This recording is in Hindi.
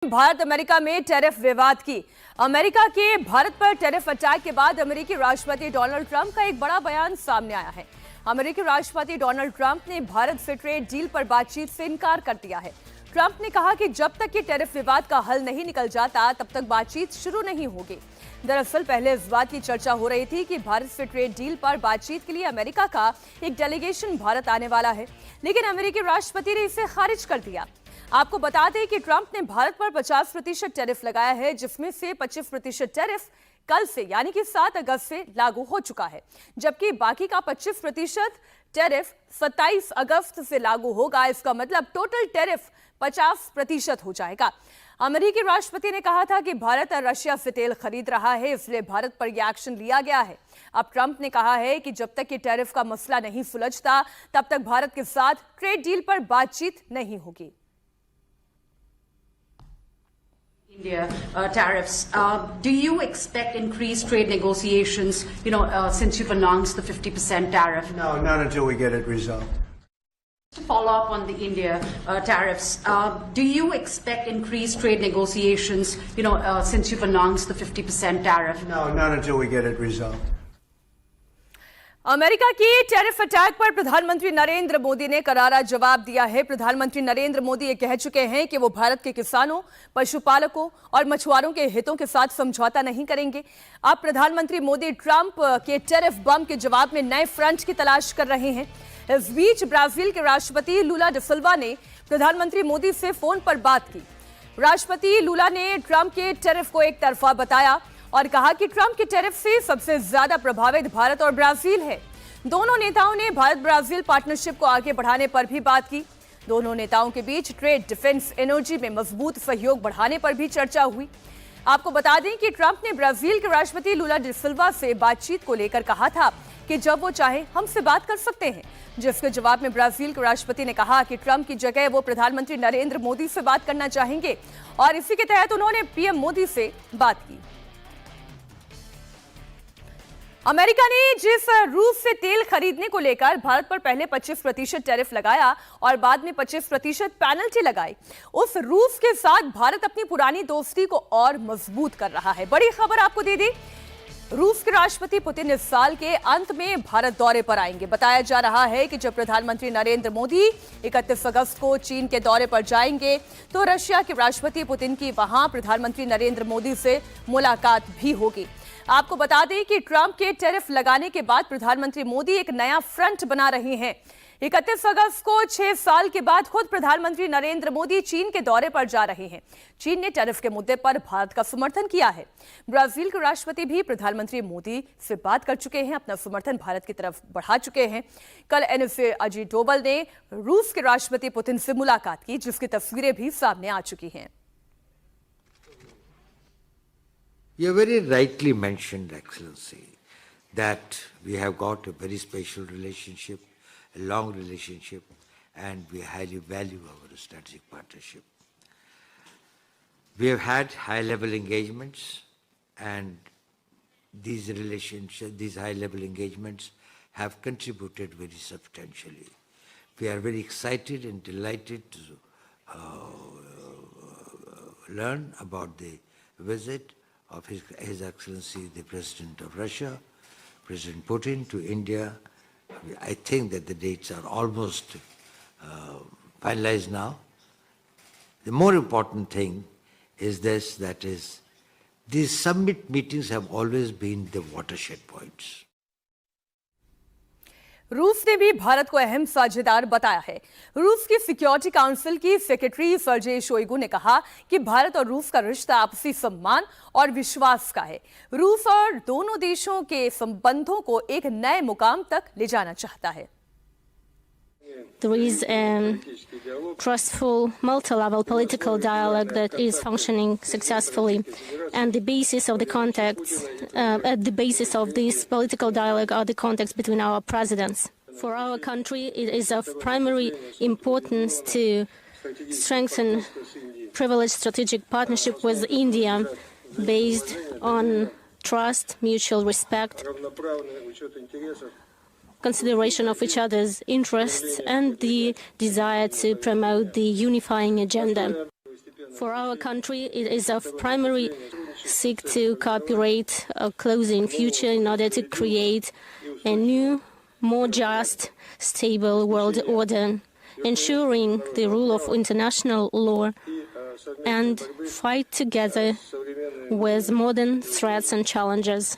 भारत अमेरिका में टैरिफ विवाद की। अमेरिका के भारत पर टैरिफ अटैक के बाद अमेरिकी राष्ट्रपति डोनाल्ड ट्रंप का एक बड़ा बयान सामने आया है। अमेरिकी राष्ट्रपति डोनाल्ड ट्रंप ने भारत से ट्रेड डील पर बातचीत से इनकार कर दिया है। ट्रंप ने कहा कि जब तक कि टैरिफ विवाद का हल नहीं निकल जाता तब तक बातचीत शुरू नहीं होगी। दरअसल पहले इस बात की चर्चा हो रही थी कि भारत से ट्रेड डील पर बातचीत के लिए अमेरिका का एक डेलीगेशन भारत आने वाला है, लेकिन अमेरिकी राष्ट्रपति ने इसे खारिज कर दिया। आपको बता दें कि ट्रंप ने भारत पर 50% टैरिफ लगाया है, जिसमें से 25% टैरिफ कल से यानी कि 7 अगस्त से लागू हो चुका है, जबकि बाकी का 25% टैरिफ 27 अगस्त से लागू होगा। इसका मतलब टोटल टैरिफ 50% हो जाएगा। अमेरिकी राष्ट्रपति ने कहा था कि भारत रशिया से तेल खरीद रहा है, इसलिए भारत पर यह एक्शन लिया गया है। अब ट्रंप ने कहा है कि जब तक कि टैरिफ का मसला नहीं सुलझता तब तक भारत के साथ ट्रेड डील पर बातचीत नहीं होगी। India tariffs. Do you expect increased trade negotiations, since you've announced the 50% tariff? No, not until we get it resolved. To follow up on the India tariffs, do you expect increased trade negotiations, since you've announced the 50% tariff? No, not until we get it resolved. America की टैरिफ अटैक पर प्रधानमंत्री नरेंद्र मोदी ने करारा जवाब दिया है। प्रधानमंत्री नरेंद्र मोदी ये कह चुके हैं कि वो भारत के किसानों, पशुपालकों और मछुआरों के हितों के साथ समझौता नहीं करेंगे। अब प्रधानमंत्री मोदी ट्रंप के टैरिफ बम के जवाब में नए फ्रंट की तलाश कर रहे हैं। इस बीच ब्राजील के राष्ट्रपति लूला डी सिल्वा ने प्रधानमंत्री मोदी से फोन पर बात की। राष्ट्रपति लूला ने ट्रंप के टैरिफ को एक तरफा बताया और कहा कि ट्रंप के टैरिफ से सबसे ज्यादा प्रभावित भारत और ब्राजील है। दोनों नेताओं ने भारत ब्राजील पार्टनरशिप को आगे बढ़ाने पर भी बात की। दोनों नेताओं के बीच ट्रेड, डिफेंस, एनर्जी में मजबूत सहयोग बढ़ाने पर भी चर्चा हुई। आपको बता दें कि ट्रंप ने ब्राजील के राष्ट्रपति लूला डी सिल्वा से बातचीत को लेकर कहा था कि जब वो चाहे हमसे बात कर सकते हैं, जिसके जवाब में ब्राजील के राष्ट्रपति ने कहा कि ट्रंप की जगह वो प्रधानमंत्री नरेंद्र मोदी से बात करना चाहेंगे और इसी के तहत उन्होंने पीएम मोदी से बात की। अमेरिका ने जिस रूस से तेल खरीदने को लेकर भारत पर पहले 25% टैरिफ लगाया और बाद में 25% पेनल्टी लगाई, उस रूस के साथ भारत अपनी पुरानी दोस्ती को और मजबूत कर रहा है। बड़ी खबर आपको दे दी, रूस के राष्ट्रपति पुतिन इस साल के अंत में भारत दौरे पर आएंगे। बताया जा रहा है कि जब प्रधानमंत्री नरेंद्र मोदी 31 अगस्त को चीन के दौरे पर जाएंगे तो रशिया के राष्ट्रपति पुतिन की वहां प्रधानमंत्री नरेंद्र मोदी से मुलाकात भी होगी। आपको बता दें कि ट्रंप के टैरिफ लगाने के बाद प्रधानमंत्री मोदी एक नया फ्रंट बना रहे हैं। 31 अगस्त को 6 साल के बाद खुद प्रधानमंत्री नरेंद्र मोदी चीन के दौरे पर जा रहे हैं। चीन ने टैरिफ के मुद्दे पर भारत का समर्थन किया है। ब्राजील के राष्ट्रपति भी प्रधानमंत्री मोदी से बात कर चुके हैं, अपना समर्थन भारत की तरफ बढ़ा चुके हैं। कल एनएसए अजीत डोभाल ने रूस के राष्ट्रपति पुतिन से मुलाकात की, जिसकी तस्वीरें भी सामने आ चुकी हैं। You very rightly mentioned, Excellency, that we have got a very special relationship, a long relationship, and we highly value our strategic partnership. We have had high-level engagements, and these high-level engagements have contributed very substantially. We are very excited and delighted to learn about the visit of His Excellency the President of Russia, President Putin, to India. I think that the dates are almost finalized now. The more important thing is this, that is, these summit meetings have always been the watershed points. रूस ने भी भारत को अहम साझेदार बताया है। रूस की सिक्योरिटी काउंसिल की सेक्रेटरी सर्जेई शोइगु ने कहा कि भारत और रूस का रिश्ता आपसी सम्मान और विश्वास का है। रूस और दोनों देशों के संबंधों को एक नए मुकाम तक ले जाना चाहता है। There is a trustful, multi-level political dialogue that is functioning successfully, and the basis of the contacts, at the basis of this political dialogue are the contacts between our presidents. For our country, it is of primary importance to strengthen privileged strategic partnership with India based on trust, mutual respect, consideration of each other's interests, and the desire to promote the unifying agenda. For our country, it is of primary seek to cooperate closely in future in order to create a new, more just, stable world order, ensuring the rule of international law and fight together with modern threats and challenges.